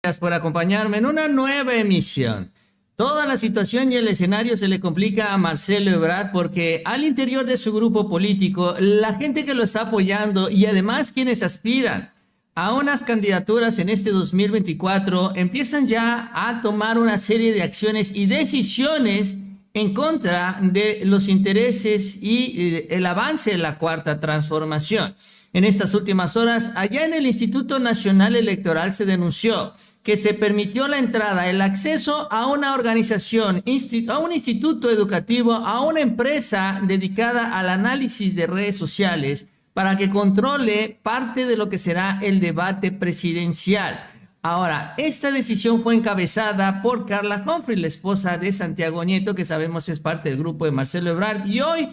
Gracias por acompañarme en una nueva emisión. Toda la situación y el escenario se le complica a Marcelo Ebrard porque al interior de su grupo político, la gente que lo está apoyando y además quienes aspiran a unas candidaturas en este 2024 empiezan ya a tomar una serie de acciones y decisiones en contra de los intereses y el avance de la Cuarta Transformación. En estas últimas horas, allá en el Instituto Nacional Electoral se denunció que se permitió la entrada, el acceso a una organización, a un instituto educativo, a una empresa dedicada al análisis de redes sociales para que controle parte de lo que será el debate presidencial. Ahora, esta decisión fue encabezada por Carla Humphrey, la esposa de Santiago Nieto, que sabemos es parte del grupo de Marcelo Ebrard, y hoy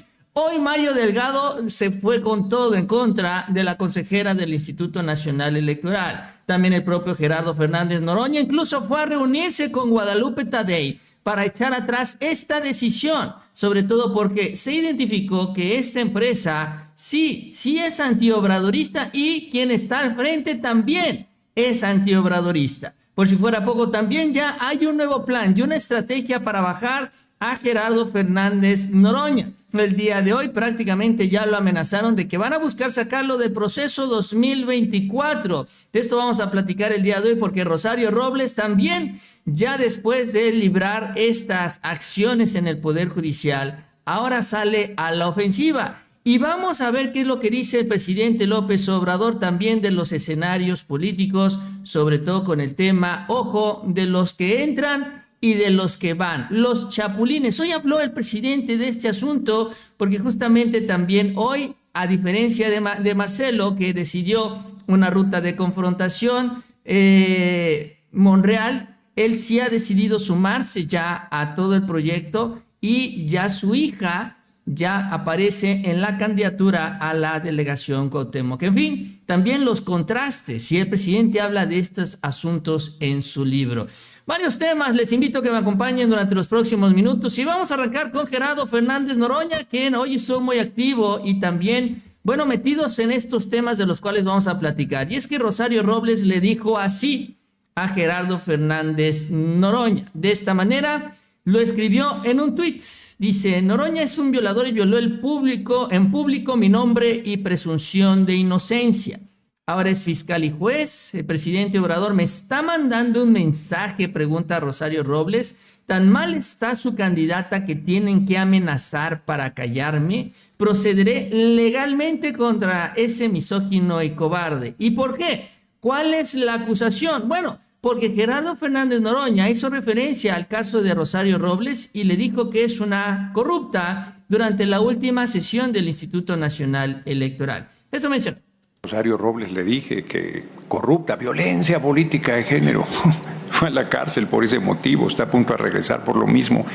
Mario Delgado se fue con todo en contra de la consejera del Instituto Nacional Electoral. También el propio Gerardo Fernández Noroña incluso fue a reunirse con Guadalupe Tadei para echar atrás esta decisión, sobre todo porque se identificó que esta empresa sí es antiobradorista y quien está al frente también es antiobradorista. Por si fuera poco, también ya hay un nuevo plan y una estrategia para bajar a Gerardo Fernández Noroña. El día de hoy prácticamente ya lo amenazaron de que van a buscar sacarlo del proceso 2024. De esto vamos a platicar el día de hoy porque Rosario Robles también, ya después de librar estas acciones en el Poder Judicial, ahora sale a la ofensiva. Y vamos a ver qué es lo que dice el presidente López Obrador también de los escenarios políticos, sobre todo con el tema, ojo, de los que entran y de los que van, los chapulines. Hoy habló el presidente de este asunto porque justamente también hoy, a diferencia de Marcelo, que decidió una ruta de confrontación, Monreal, él sí ha decidido sumarse ya a todo el proyecto y ya su hija ya aparece en la candidatura a la delegación Cuauhtémoc. En fin, también los contrastes, si el presidente habla de estos asuntos en su libro. Varios temas, les invito a que me acompañen durante los próximos minutos y vamos a arrancar con Gerardo Fernández Noroña, quien hoy estuvo muy activo y también, bueno, metidos en estos temas de los cuales vamos a platicar. Y es que Rosario Robles le dijo así a Gerardo Fernández Noroña. De esta manera lo escribió en un tuit. Dice: Noroña es un violador y violó en público mi nombre y presunción de inocencia. Ahora es fiscal y juez. El presidente Obrador me está mandando un mensaje, pregunta Rosario Robles. ¿Tan mal está su candidata que tienen que amenazar para callarme? Procederé legalmente contra ese misógino y cobarde. ¿Y por qué? ¿Cuál es la acusación? Bueno, porque Gerardo Fernández Noroña hizo referencia al caso de Rosario Robles y le dijo que es una corrupta durante la última sesión del Instituto Nacional Electoral. Eso menciona. Rosario Robles le dije que corrupta, violencia política de género. Fue a la cárcel por ese motivo, está a punto de regresar por lo mismo.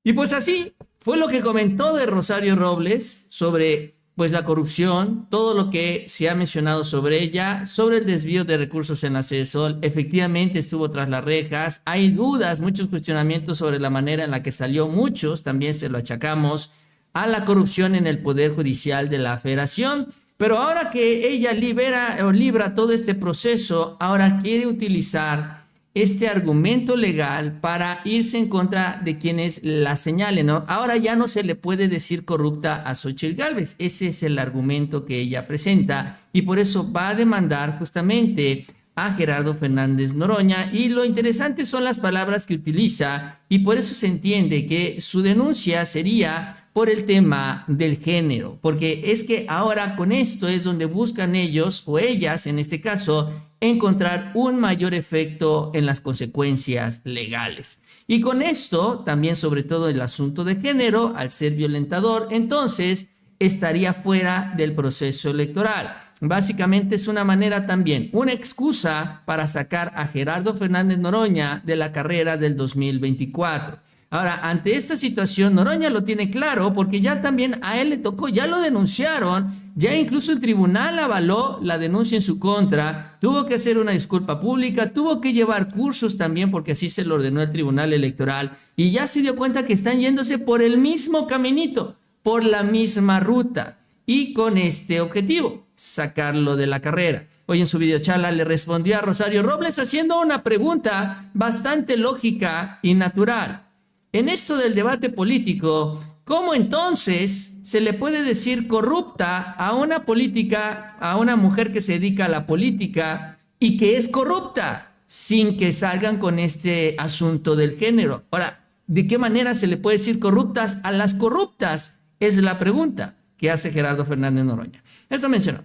Y pues así fue lo que comentó de Rosario Robles sobre pues la corrupción, todo lo que se ha mencionado sobre ella, sobre el desvío de recursos en la CESOL. Efectivamente estuvo tras las rejas, hay dudas, muchos cuestionamientos sobre la manera en la que salió, muchos también se lo achacamos a la corrupción en el Poder Judicial de la Federación. Pero ahora que ella libra todo este proceso, ahora quiere utilizar este argumento legal para irse en contra de quienes la señalen, ¿no? Ahora ya no se le puede decir corrupta a Xochitl Gálvez. Ese es el argumento que ella presenta y por eso va a demandar justamente a Gerardo Fernández Noroña. Y lo interesante son las palabras que utiliza y por eso se entiende que su denuncia sería por el tema del género, porque es que ahora con esto es donde buscan ellos o ellas, en este caso, encontrar un mayor efecto en las consecuencias legales. Y con esto, también sobre todo el asunto de género, al ser violentador, entonces estaría fuera del proceso electoral. Básicamente es una manera también, una excusa para sacar a Gerardo Fernández Noroña de la carrera del 2024. Ahora, ante esta situación, Noroña lo tiene claro porque ya también a él le tocó, ya lo denunciaron, ya incluso el tribunal avaló la denuncia en su contra, tuvo que hacer una disculpa pública, tuvo que llevar cursos también porque así se lo ordenó el Tribunal Electoral y ya se dio cuenta que están yéndose por el mismo caminito, por la misma ruta y con este objetivo. sacarlo de la carrera. Hoy en su videocharla le respondió a Rosario Robles haciendo una pregunta bastante lógica y natural. En esto del debate político, ¿cómo entonces se le puede decir corrupta a una política, a una mujer que se dedica a la política y que es corrupta, sin que salgan con este asunto del género? Ahora, ¿de qué manera se le puede decir corruptas a las corruptas? Es la pregunta que hace Gerardo Fernández Noroña. Esto mencionó.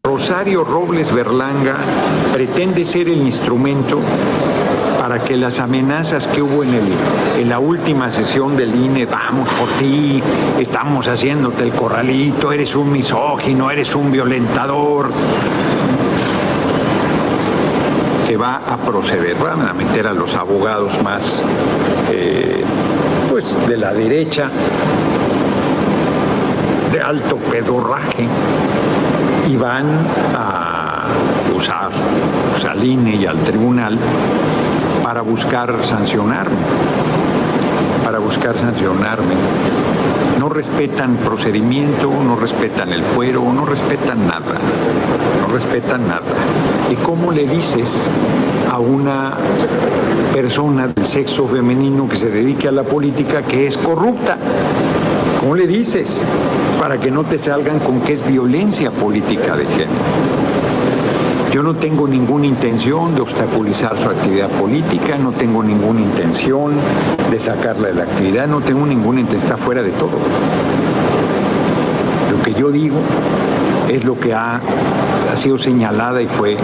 Rosario Robles Berlanga pretende ser el instrumento para que las amenazas que hubo en la última sesión del INE, vamos por ti, estamos haciéndote el corralito, eres un misógino, eres un violentador, que va a proceder, van a meter a los abogados más pues de la derecha, de alto pedorraje, y van a usar pues, al INE y al tribunal para buscar sancionarme. No respetan procedimiento, no respetan el fuero, no respetan nada. ¿Y cómo le dices a una persona del sexo femenino que se dedique a la política que es corrupta? ¿Cómo le dices? Para que no te salgan con que es violencia política de género. Yo no tengo ninguna intención de obstaculizar su actividad política, no tengo ninguna intención de sacarla de la actividad, no tengo ninguna intención, está fuera de todo. Lo que yo digo es lo que ha sido señalada y fue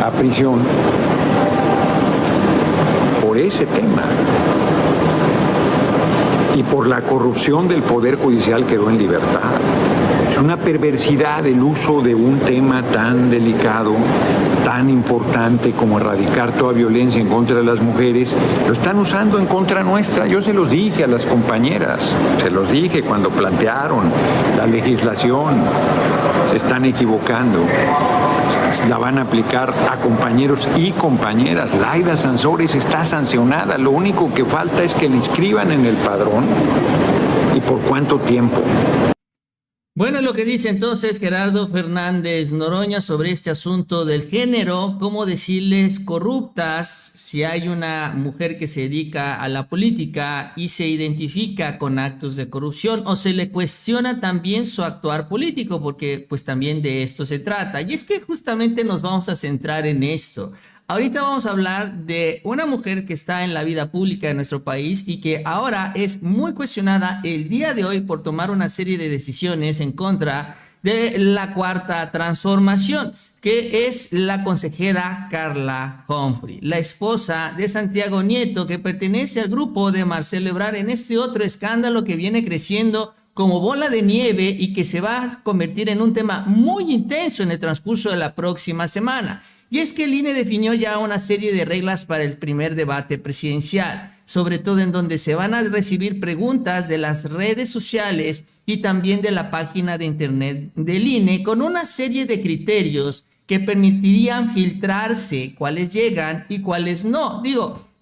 a prisión por ese tema. Y por la corrupción del Poder Judicial quedó en libertad. Es una perversidad el uso de un tema tan delicado, tan importante como erradicar toda violencia en contra de las mujeres. Lo están usando en contra nuestra. Yo se los dije a las compañeras, se los dije cuando plantearon la legislación. Se están equivocando. La van a aplicar a compañeros y compañeras. Laida Sansores está sancionada. Lo único que falta es que la inscriban en el padrón. ¿Y por cuánto tiempo? Bueno, lo que dice entonces Gerardo Fernández Noroña sobre este asunto del género, cómo decirles corruptas si hay una mujer que se dedica a la política y se identifica con actos de corrupción, o se le cuestiona también su actuar político, porque pues también de esto se trata. Y es que justamente nos vamos a centrar en esto. Ahorita vamos a hablar de una mujer que está en la vida pública de nuestro país y que ahora es muy cuestionada el día de hoy por tomar una serie de decisiones en contra de la Cuarta Transformación, que es la consejera Carla Humphrey, la esposa de Santiago Nieto, que pertenece al grupo de Marcelo Ebrard en este otro escándalo que viene creciendo como bola de nieve y que se va a convertir en un tema muy intenso en el transcurso de la próxima semana. Y es que el INE definió ya una serie de reglas para el primer debate presidencial, sobre todo en donde se van a recibir preguntas de las redes sociales y también de la página de internet del INE, con una serie de criterios que permitirían filtrarse cuáles llegan y cuáles no.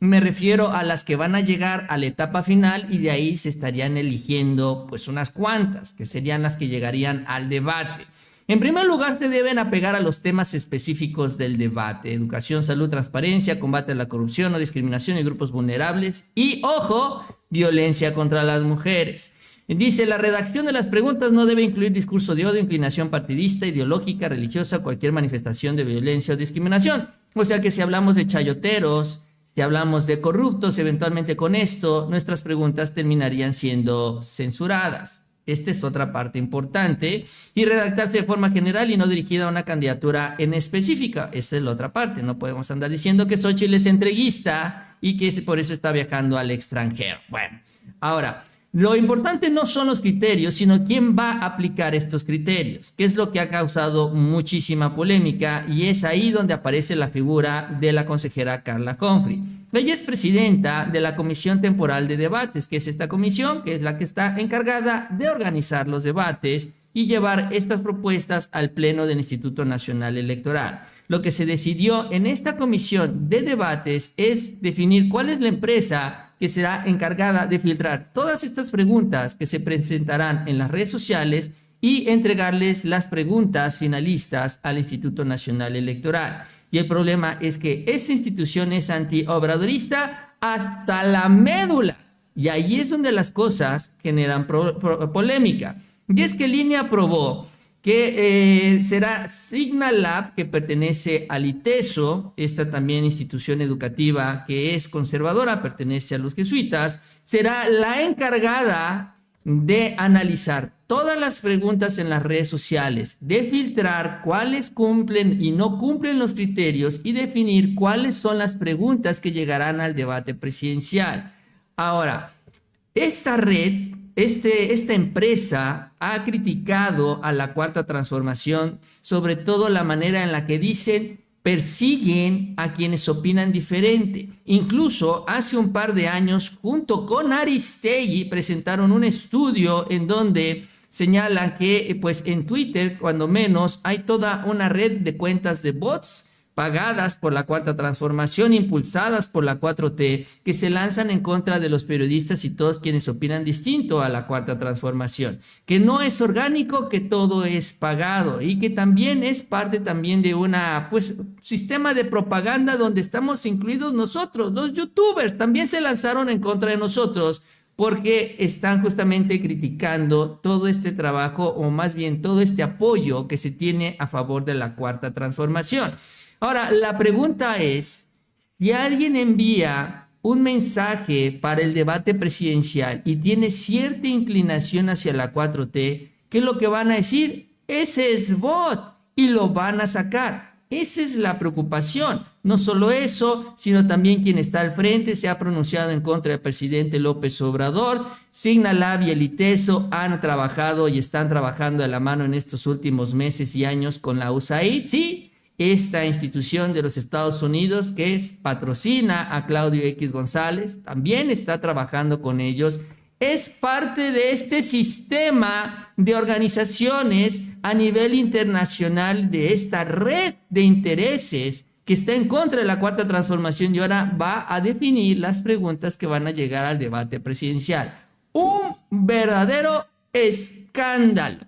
Me refiero a las que van a llegar a la etapa final y de ahí se estarían eligiendo pues unas cuantas, que serían las que llegarían al debate. En primer lugar, se deben apegar a los temas específicos del debate: educación, salud, transparencia, combate a la corrupción, no discriminación y grupos vulnerables y, ojo, violencia contra las mujeres. Dice, la redacción de las preguntas no debe incluir discurso de odio, inclinación partidista, ideológica, religiosa, cualquier manifestación de violencia o discriminación. O sea que si hablamos de chayoteros, si hablamos de corruptos, eventualmente con esto, nuestras preguntas terminarían siendo censuradas. Esta es otra parte importante. Y redactarse de forma general y no dirigida a una candidatura en específica. Esa es la otra parte. No podemos andar diciendo que Xóchitl es entreguista y que por eso está viajando al extranjero. Bueno, ahora, lo importante no son los criterios, sino quién va a aplicar estos criterios, que es lo que ha causado muchísima polémica, y es ahí donde aparece la figura de la consejera Carla Humphrey. Ella es presidenta de la Comisión Temporal de Debates, que es esta comisión, que es la que está encargada de organizar los debates y llevar estas propuestas al Pleno del Instituto Nacional Electoral. Lo que se decidió en esta comisión de debates es definir cuál es la empresa que será encargada de filtrar todas estas preguntas que se presentarán en las redes sociales y entregarles las preguntas finalistas al Instituto Nacional Electoral. Y el problema es que esa institución es antiobradorista hasta la médula. Y ahí es donde las cosas generan polémica. Y es que el INE aprobó que será Signalab, que pertenece al ITESO, esta también institución educativa que es conservadora, pertenece a los jesuitas, será la encargada de analizar todas las preguntas en las redes sociales, de filtrar cuáles cumplen y no cumplen los criterios y definir cuáles son las preguntas que llegarán al debate presidencial. Ahora, esta red, esta empresa ha criticado a la Cuarta Transformación, sobre todo la manera en la que dicen persiguen a quienes opinan diferente. Incluso hace un par de años, junto con Aristegui, presentaron un estudio en donde señalan que pues en Twitter, cuando menos, hay toda una red de cuentas de bots pagadas por la Cuarta Transformación, impulsadas por la 4T, que se lanzan en contra de los periodistas y todos quienes opinan distinto a la Cuarta Transformación, que no es orgánico, que todo es pagado y que también es parte también de una sistema de propaganda donde estamos incluidos nosotros. Los youtubers también se lanzaron en contra de nosotros porque están justamente criticando todo este trabajo, o más bien todo este apoyo que se tiene a favor de la Cuarta Transformación. Ahora, la pregunta es, si alguien envía un mensaje para el debate presidencial y tiene cierta inclinación hacia la 4T, ¿qué es lo que van a decir? Ese es bot y lo van a sacar. Esa es la preocupación. No solo eso, sino también quien está al frente se ha pronunciado en contra del presidente López Obrador. Signalab y el ITESO han trabajado y están trabajando de la mano en estos últimos meses y años con la USAID, sí, esta institución de los Estados Unidos que patrocina a Claudio X González, también está trabajando con ellos. Es parte de este sistema de organizaciones a nivel internacional, de esta red de intereses que está en contra de la Cuarta Transformación y ahora va a definir las preguntas que van a llegar al debate presidencial. Un verdadero escándalo.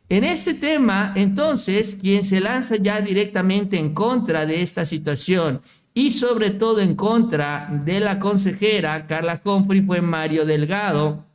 En este tema, entonces, quien se lanza ya directamente en contra de esta situación y sobre todo en contra de la consejera Carla Humphrey fue Mario Delgado,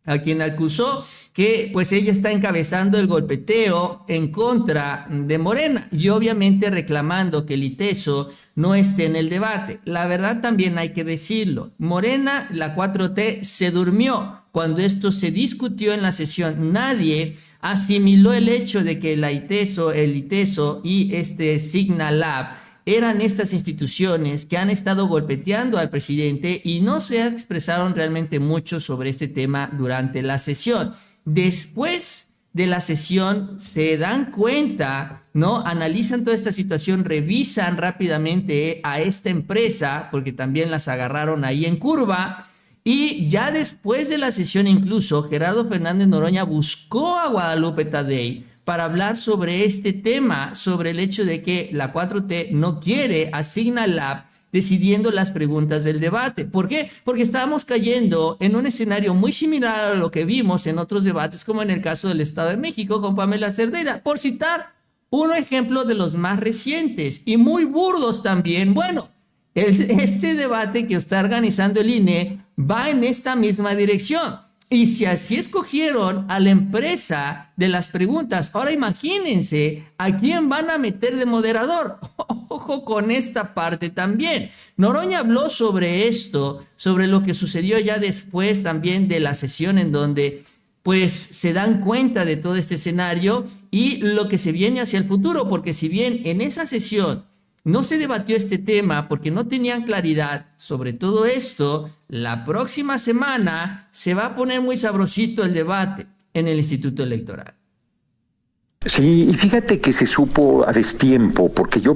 a quien acusó que pues ella está encabezando el golpeteo en contra de Morena y obviamente reclamando que el ITESO no esté en el debate. La verdad también hay que decirlo, Morena, la 4T, se durmió cuando esto se discutió en la sesión. Nadie asimiló el hecho de que el ITESO y Signalab eran estas instituciones que han estado golpeteando al presidente y no se expresaron realmente mucho sobre este tema durante la sesión. Después de la sesión se dan cuenta, ¿no? Analizan toda esta situación, revisan rápidamente a esta empresa, porque también las agarraron ahí en curva. Y ya después de la sesión incluso Gerardo Fernández Noroña buscó a Guadalupe Tadei para hablar sobre este tema, sobre el hecho de que la 4T no quiere a Signalab decidiendo las preguntas del debate. ¿Por qué? Porque estábamos cayendo en un escenario muy similar a lo que vimos en otros debates, como en el caso del Estado de México con Pamela Cerdeira, por citar un ejemplo de los más recientes y muy burdos también. Bueno, este debate que está organizando el INE va en esta misma dirección. Y si así escogieron a la empresa de las preguntas, ahora imagínense a quién van a meter de moderador. Ojo con esta parte también. Noroña habló sobre esto, sobre lo que sucedió ya después también de la sesión en donde pues se dan cuenta de todo este escenario y lo que se viene hacia el futuro, porque si bien en esa sesión no se debatió este tema porque no tenían claridad sobre todo esto, la próxima semana se va a poner muy sabrosito el debate en el Instituto Electoral. Sí, y fíjate que se supo a destiempo, porque yo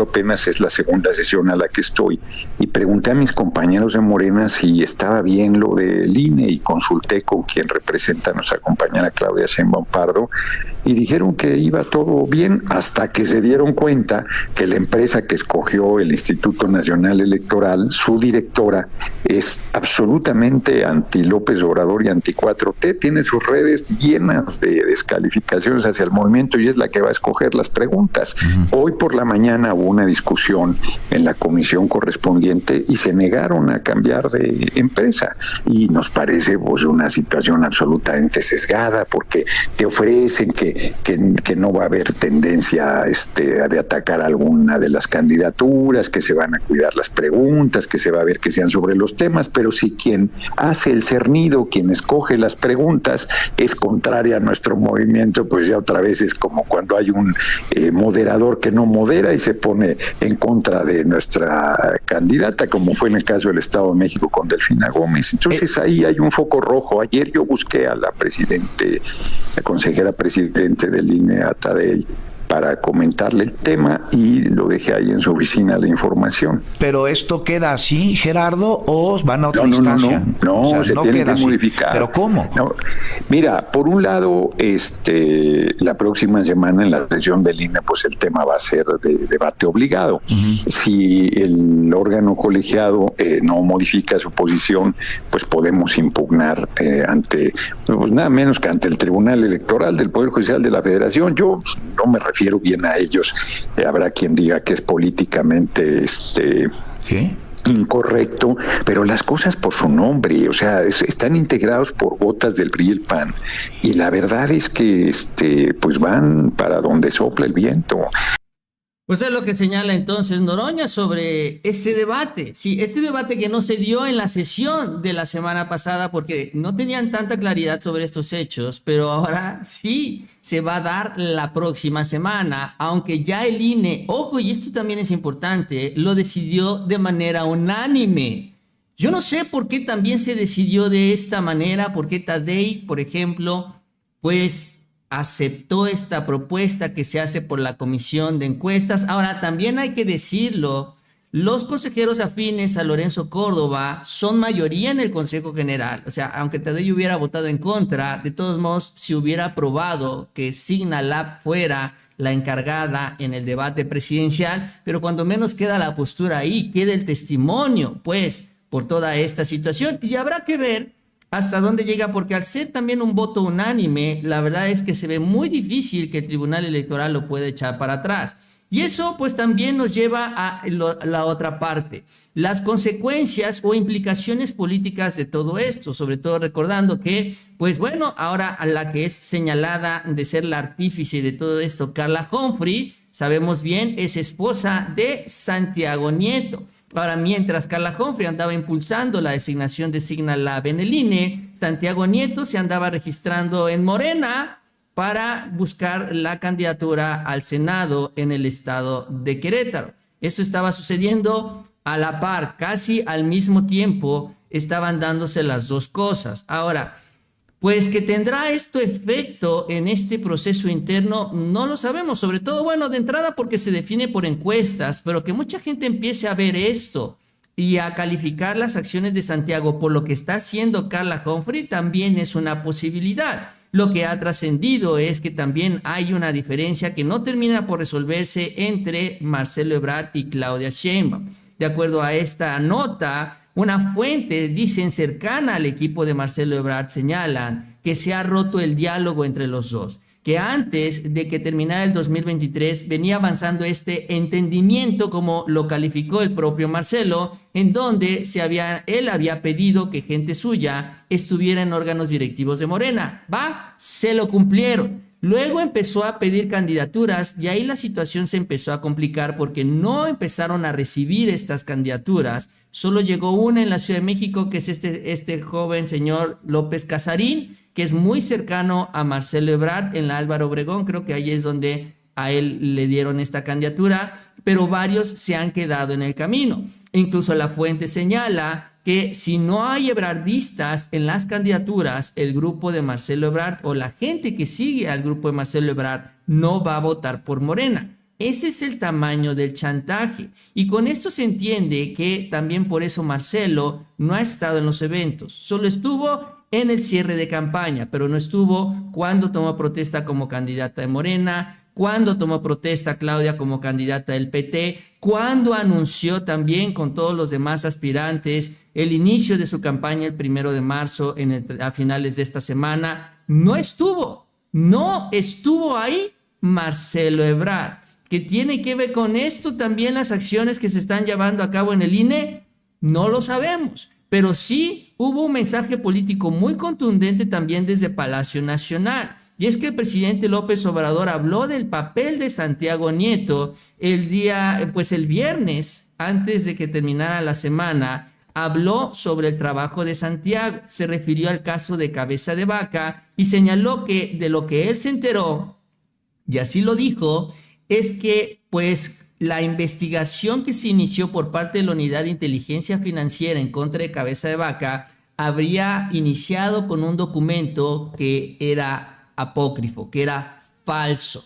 apenas es la segunda sesión a la que estoy, y pregunté a mis compañeros de Morena si estaba bien lo del INE, y consulté con quien representa a nuestra compañera Claudia Sheinbaum Pardo, y dijeron que iba todo bien, hasta que se dieron cuenta que la empresa que escogió el Instituto Nacional Electoral, su directora, es absolutamente anti López Obrador y anti 4T, tiene sus redes llenas de descalificaciones hacia el movimiento y es la que va a escoger las preguntas. Hoy por la mañana hubo una discusión en la comisión correspondiente y se negaron a cambiar de empresa, y nos parece pues una situación absolutamente sesgada, porque te ofrecen que no va a haber tendencia de atacar alguna de las candidaturas, que se van a cuidar las preguntas, que se va a ver que sean sobre los temas, pero si quien hace el cernido, quien escoge las preguntas, es contraria a nuestro movimiento, pues ya otra vez es como cuando hay un moderador que no modera y se pone en contra de nuestra candidata, como fue en el caso del Estado de México con Delfina Gómez. Entonces ahí hay un foco rojo. Ayer yo busqué a la consejera presidente del INE, a Tadei, para comentarle el tema, y lo dejé ahí en su oficina la información. ¿Pero esto queda así, Gerardo, o van a otra instancia? No, o sea, se tiene que modificar. ¿Pero cómo? No. Mira, por un lado, la próxima semana en la sesión del INE, pues el tema va a ser de debate obligado. Si el órgano colegiado no modifica su posición, pues podemos impugnar pues nada menos que ante el Tribunal Electoral del Poder Judicial de la Federación. Yo no me refiero bien a ellos, habrá quien diga que es políticamente ¿sí?, incorrecto, pero las cosas por su nombre, o sea, están integrados por gotas del PRI y el PAN, y la verdad es que pues van para donde sopla el viento. Pues es lo que señala entonces Noroña sobre este debate. Sí, este debate que no se dio en la sesión de la semana pasada porque no tenían tanta claridad sobre estos hechos, pero ahora sí se va a dar la próxima semana, aunque ya el INE, ojo, y esto también es importante, lo decidió de manera unánime. Yo no sé por qué también se decidió de esta manera, por qué Tadei, por ejemplo, pues aceptó esta propuesta que se hace por la comisión de encuestas. Ahora, también hay que decirlo, los consejeros afines a Lorenzo Córdoba son mayoría en el Consejo General. O sea, aunque Tadei hubiera votado en contra, de todos modos, si hubiera aprobado que Signalab fuera la encargada en el debate presidencial, pero cuando menos queda la postura ahí, queda el testimonio, pues, por toda esta situación. Y habrá que ver hasta dónde llega, porque al ser también un voto unánime, la verdad es que se ve muy difícil que el Tribunal Electoral lo pueda echar para atrás. Y eso pues también nos lleva a la otra parte, las consecuencias o implicaciones políticas de todo esto, sobre todo recordando que, pues bueno, ahora a la que es señalada de ser la artífice de todo esto, Carla Humphrey, sabemos bien, es esposa de Santiago Nieto. Ahora, mientras Carla Humphrey andaba impulsando la designación de Signalab en el INE, Santiago Nieto se andaba registrando en Morena para buscar la candidatura al Senado en el estado de Querétaro. Eso estaba sucediendo a la par, casi al mismo tiempo estaban dándose las dos cosas. Ahora, pues que tendrá esto efecto en este proceso interno, no lo sabemos, sobre todo, bueno, de entrada porque se define por encuestas, pero que mucha gente empiece a ver esto y a calificar las acciones de Santiago por lo que está haciendo Carla Humphrey también es una posibilidad. Lo que ha trascendido es que también hay una diferencia que no termina por resolverse entre Marcelo Ebrard y Claudia Sheinbaum. De acuerdo a esta nota, una fuente, dicen, cercana al equipo de Marcelo Ebrard, señalan que se ha roto el diálogo entre los dos, que antes de que terminara el 2023 venía avanzando este entendimiento, como lo calificó el propio Marcelo, en donde él había pedido que gente suya estuviera en órganos directivos de Morena. Se lo cumplieron. Luego empezó a pedir candidaturas y ahí la situación se empezó a complicar porque no empezaron a recibir estas candidaturas. Solo llegó una en la Ciudad de México, que es este joven señor López Casarín, que es muy cercano a Marcelo Ebrard en la Álvaro Obregón. Creo que ahí es donde a él le dieron esta candidatura, pero varios se han quedado en el camino. Incluso la fuente señala que si no hay ebrardistas en las candidaturas, el grupo de Marcelo Ebrard o la gente que sigue al grupo de Marcelo Ebrard no va a votar por Morena. Ese es el tamaño del chantaje. Y con esto se entiende que también por eso Marcelo no ha estado en los eventos. Solo estuvo en el cierre de campaña, pero no estuvo cuando tomó protesta como candidata de Morena, cuando tomó protesta Claudia como candidata del PT, cuando anunció también con todos los demás aspirantes el inicio de su campaña el 1 de marzo a finales de esta semana. No estuvo ahí Marcelo Ebrard. ¿Qué tiene que ver con esto también las acciones que se están llevando a cabo en el INE? No lo sabemos, pero sí hubo un mensaje político muy contundente también desde Palacio Nacional. Y es que el presidente López Obrador habló del papel de Santiago Nieto el viernes, antes de que terminara la semana, habló sobre el trabajo de Santiago, se refirió al caso de Cabeza de Vaca y señaló que de lo que él se enteró, y así lo dijo, es que pues la investigación que se inició por parte de la Unidad de Inteligencia Financiera en contra de Cabeza de Vaca habría iniciado con un documento que era apócrifo, que era falso.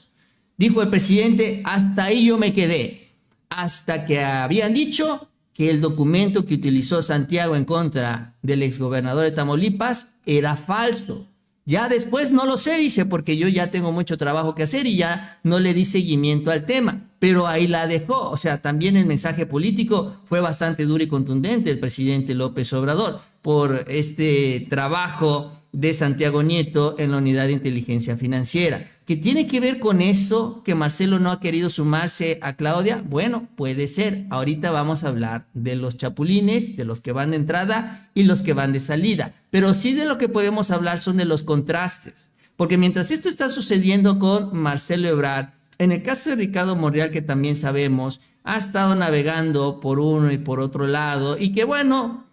Dijo el presidente, hasta ahí yo me quedé, hasta que habían dicho que el documento que utilizó Santiago en contra del exgobernador de Tamaulipas era falso. Ya después no lo sé, dice, porque yo ya tengo mucho trabajo que hacer y ya no le di seguimiento al tema, pero ahí la dejó. O sea, también el mensaje político fue bastante duro y contundente del presidente López Obrador por este trabajo de Santiago Nieto en la Unidad de Inteligencia Financiera. ¿Qué tiene que ver con eso que Marcelo no ha querido sumarse a Claudia? Bueno, puede ser. Ahorita vamos a hablar de los chapulines, de los que van de entrada y los que van de salida. Pero sí de lo que podemos hablar son de los contrastes. Porque mientras esto está sucediendo con Marcelo Ebrard, en el caso de Ricardo Monreal, que también sabemos, ha estado navegando por uno y por otro lado y que bueno,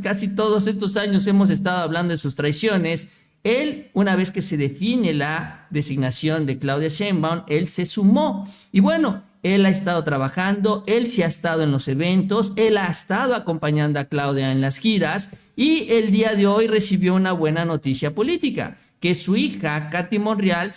casi todos estos años hemos estado hablando de sus traiciones. Él, una vez que se define la designación de Claudia Sheinbaum, él se sumó. Y bueno, él ha estado trabajando, él sí ha estado en los eventos, él ha estado acompañando a Claudia en las giras y el día de hoy recibió una buena noticia política, que su hija, Katy Monreal,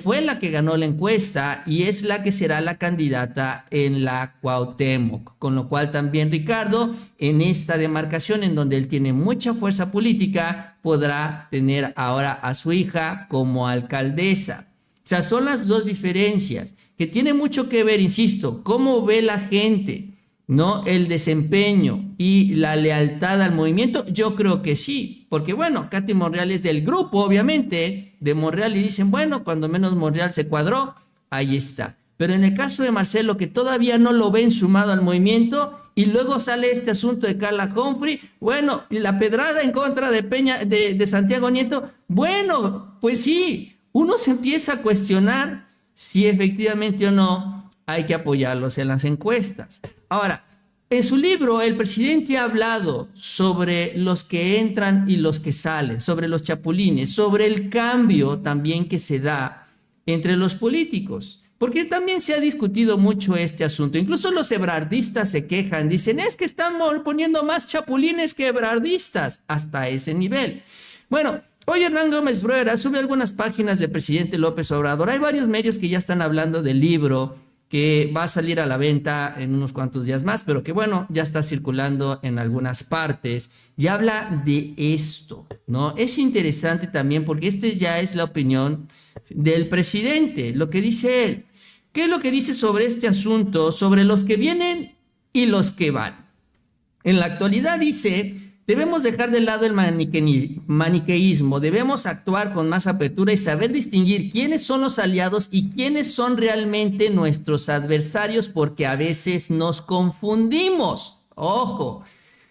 fue la que ganó la encuesta y es la que será la candidata en la Cuauhtémoc. Con lo cual también Ricardo, en esta demarcación en donde él tiene mucha fuerza política, podrá tener ahora a su hija como alcaldesa. O sea, son las dos diferencias que tiene mucho que ver, insisto, cómo ve la gente, ¿no? El desempeño y la lealtad al movimiento. Yo creo que sí, porque bueno, Katy Monreal es del grupo, obviamente, de Monreal y dicen, bueno, cuando menos Monreal se cuadró, ahí está. Pero en el caso de Marcelo, que todavía no lo ven sumado al movimiento, y luego sale este asunto de Carla Humphrey, bueno, y la pedrada en contra de Santiago Nieto, bueno, pues sí, uno se empieza a cuestionar si efectivamente o no hay que apoyarlos en las encuestas. Ahora, en su libro, el presidente ha hablado sobre los que entran y los que salen, sobre los chapulines, sobre el cambio también que se da entre los políticos, porque también se ha discutido mucho este asunto. Incluso los ebrardistas se quejan, dicen, es que están poniendo más chapulines que ebrardistas, hasta ese nivel. Bueno, hoy Hernán Gómez Bruera sube algunas páginas del presidente López Obrador. Hay varios medios que ya están hablando del libro que va a salir a la venta en unos cuantos días más, pero que bueno, ya está circulando en algunas partes y habla de esto, ¿no? Es interesante también porque esta ya es la opinión del presidente, lo que dice él. ¿Qué es lo que dice sobre este asunto, sobre los que vienen y los que van? En la actualidad dice, debemos dejar de lado el maniqueísmo, debemos actuar con más apertura y saber distinguir quiénes son los aliados y quiénes son realmente nuestros adversarios, porque a veces nos confundimos. Ojo,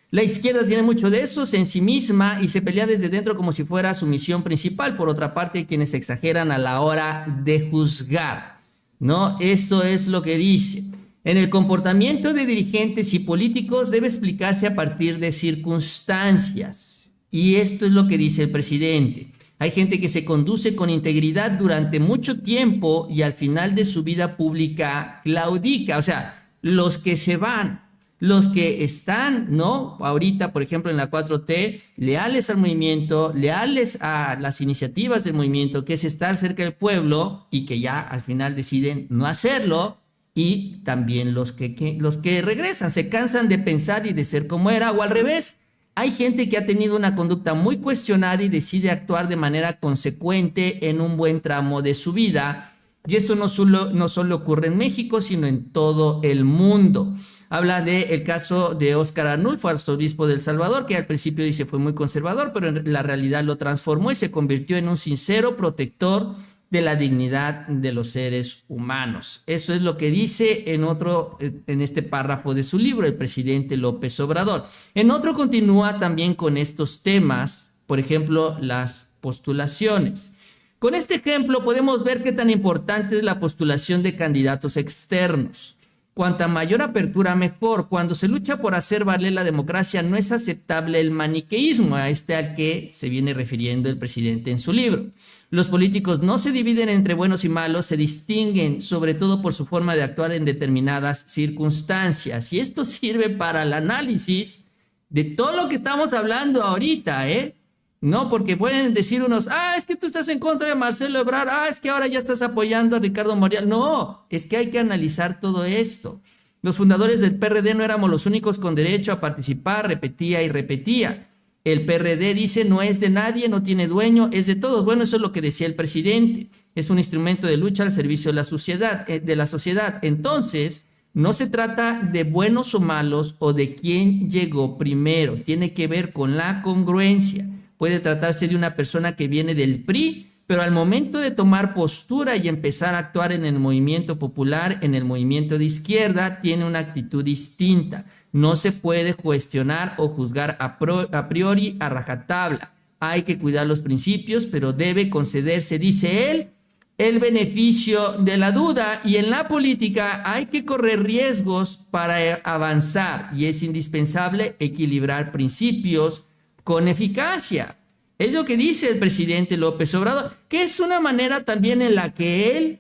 la izquierda tiene mucho de eso, se ensimisma y se pelea desde dentro como si fuera su misión principal. Por otra parte, hay quienes exageran a la hora de juzgar, ¿no? Eso es lo que dice. En el comportamiento de dirigentes y políticos debe explicarse a partir de circunstancias. Y esto es lo que dice el presidente. Hay gente que se conduce con integridad durante mucho tiempo y al final de su vida pública claudica. O sea, los que se van, Los que están, ¿no? Ahorita, por ejemplo, en la 4T, leales al movimiento, leales a las iniciativas del movimiento, que es estar cerca del pueblo y que ya al final deciden no hacerlo, y también los que regresan, se cansan de pensar y de ser como era, o al revés. Hay gente que ha tenido una conducta muy cuestionada y decide actuar de manera consecuente en un buen tramo de su vida. Y eso no solo ocurre en México, sino en todo el mundo. Habla del caso de Óscar Arnulfo, arzobispo de El Salvador, que al principio dice fue muy conservador, pero en la realidad lo transformó y se convirtió en un sincero protector de la dignidad de los seres humanos. Eso es lo que dice en este párrafo de su libro, el presidente López Obrador. En otro continúa también con estos temas, por ejemplo, las postulaciones. Con este ejemplo podemos ver qué tan importante es la postulación de candidatos externos. Cuanta mayor apertura, mejor. Cuando se lucha por hacer valer la democracia, no es aceptable el maniqueísmo, al que se viene refiriendo el presidente en su libro. Los políticos no se dividen entre buenos y malos, se distinguen sobre todo por su forma de actuar en determinadas circunstancias. Y esto sirve para el análisis de todo lo que estamos hablando ahorita, ¿eh? No, porque pueden decir unos, es que tú estás en contra de Marcelo Ebrard, es que ahora ya estás apoyando a Ricardo Monreal. No, es que hay que analizar todo esto. Los fundadores del PRD no éramos los únicos con derecho a participar, repetía y repetía. El PRD dice no es de nadie, no tiene dueño, es de todos. Bueno, eso es lo que decía el presidente. Es un instrumento de lucha al servicio de la sociedad. Entonces, no se trata de buenos o malos o de quién llegó primero. Tiene que ver con la congruencia. Puede tratarse de una persona que viene del PRI, pero al momento de tomar postura y empezar a actuar en el movimiento popular, en el movimiento de izquierda, tiene una actitud distinta. No se puede cuestionar o juzgar a priori a rajatabla. Hay que cuidar los principios, pero debe concederse, dice él, el beneficio de la duda. Y en la política hay que correr riesgos para avanzar y es indispensable equilibrar principios con eficacia. Es lo que dice el presidente López Obrador, que es una manera también en la que él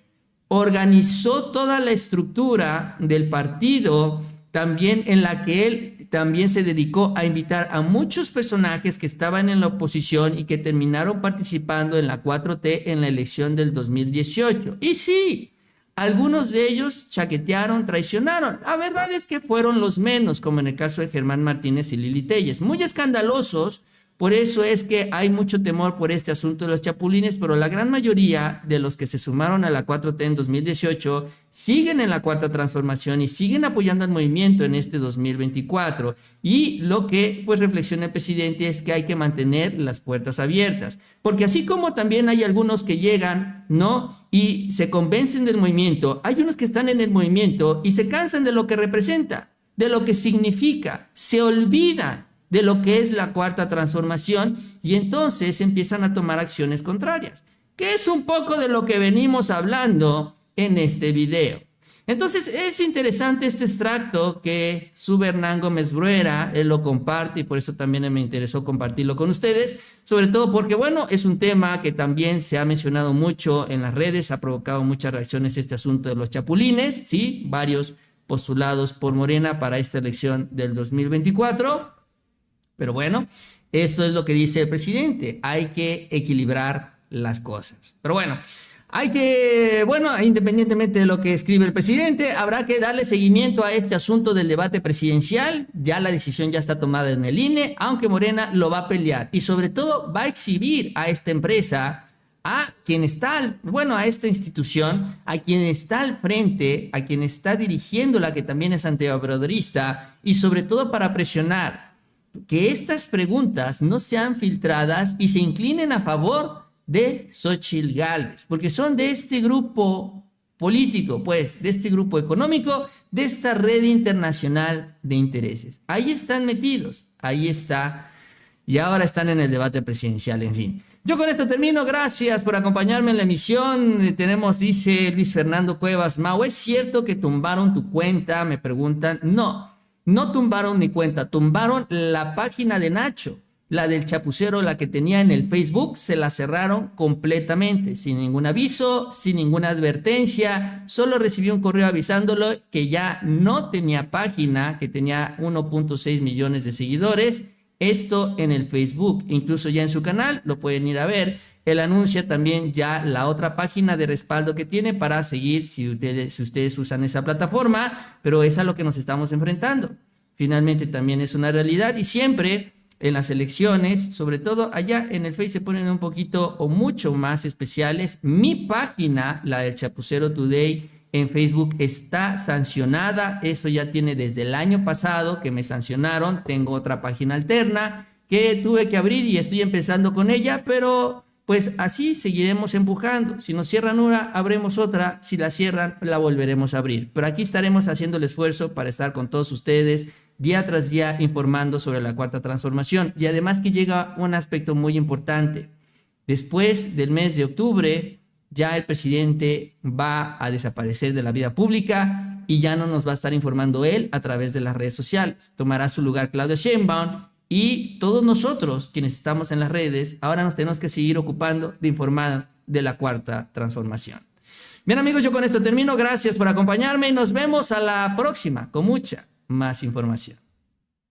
organizó toda la estructura del partido, también en la que él también se dedicó a invitar a muchos personajes que estaban en la oposición y que terminaron participando en la 4T en la elección del 2018. Y sí, algunos de ellos chaquetearon, traicionaron. La verdad es que fueron los menos, como en el caso de Germán Martínez y Lili Telles. Muy escandalosos, por eso es que hay mucho temor por este asunto de los chapulines, pero la gran mayoría de los que se sumaron a la 4T en 2018 siguen en la Cuarta Transformación y siguen apoyando al movimiento en este 2024. Y lo que pues reflexiona el presidente es que hay que mantener las puertas abiertas, porque así como también hay algunos que llegan, ¿no?, y se convencen del movimiento, hay unos que están en el movimiento y se cansan de lo que representa, de lo que significa, se olvidan de lo que es la Cuarta Transformación y entonces empiezan a tomar acciones contrarias, que es un poco de lo que venimos hablando en este video. Entonces es interesante este extracto que sube Hernán Gómez Bruera, él lo comparte y por eso también me interesó compartirlo con ustedes, sobre todo porque, bueno, es un tema que también se ha mencionado mucho en las redes, ha provocado muchas reacciones este asunto de los chapulines, ¿sí? Varios postulados por Morena para esta elección del 2024. Pero bueno, eso es lo que dice el presidente. Hay que equilibrar las cosas. Pero bueno, independientemente de lo que escribe el presidente, habrá que darle seguimiento a este asunto del debate presidencial. Ya la decisión ya está tomada en el INE, aunque Morena lo va a pelear. Y sobre todo va a exhibir a esta empresa, a quien está, a esta institución, a quien está al frente, a quien está dirigiéndola, que también es antiobradorista, y sobre todo para presionar que estas preguntas no sean filtradas y se inclinen a favor de Xóchitl Gálvez, porque son de este grupo político, pues, de este grupo económico, de esta red internacional de intereses. Ahí están metidos, ahí está, y ahora están en el debate presidencial, en fin. Yo con esto termino, gracias por acompañarme en la emisión. Dice Luis Fernando Cuevas Mau, ¿es cierto que tumbaron tu cuenta? Me preguntan. No tumbaron mi cuenta, tumbaron la página de Nacho. La del chapucero, la que tenía en el Facebook, se la cerraron completamente, sin ningún aviso, sin ninguna advertencia. Solo recibí un correo avisándolo que ya no tenía página, que tenía 1.6 millones de seguidores. Esto en el Facebook, incluso ya en su canal, lo pueden ir a ver. Él anuncia también ya la otra página de respaldo que tiene para seguir si ustedes usan esa plataforma, pero es a lo que nos estamos enfrentando. Finalmente también es una realidad y siempre en las elecciones, sobre todo allá en el Face se ponen un poquito o mucho más especiales. Mi página, la del Chapucero Today, en Facebook está sancionada. Eso ya tiene desde el año pasado que me sancionaron. Tengo otra página alterna que tuve que abrir y estoy empezando con ella, pero pues así seguiremos empujando. Si nos cierran una, abremos otra. Si la cierran, la volveremos a abrir. Pero aquí estaremos haciendo el esfuerzo para estar con todos ustedes día tras día informando sobre la cuarta transformación. Y además que llega un aspecto muy importante. Después del mes de octubre, ya el presidente va a desaparecer de la vida pública y ya no nos va a estar informando él a través de las redes sociales. Tomará su lugar Claudia Sheinbaum y todos nosotros, quienes estamos en las redes, ahora nos tenemos que seguir ocupando de informar de la cuarta transformación. Bien amigos, yo con esto termino. Gracias por acompañarme y nos vemos a la próxima con mucha más información.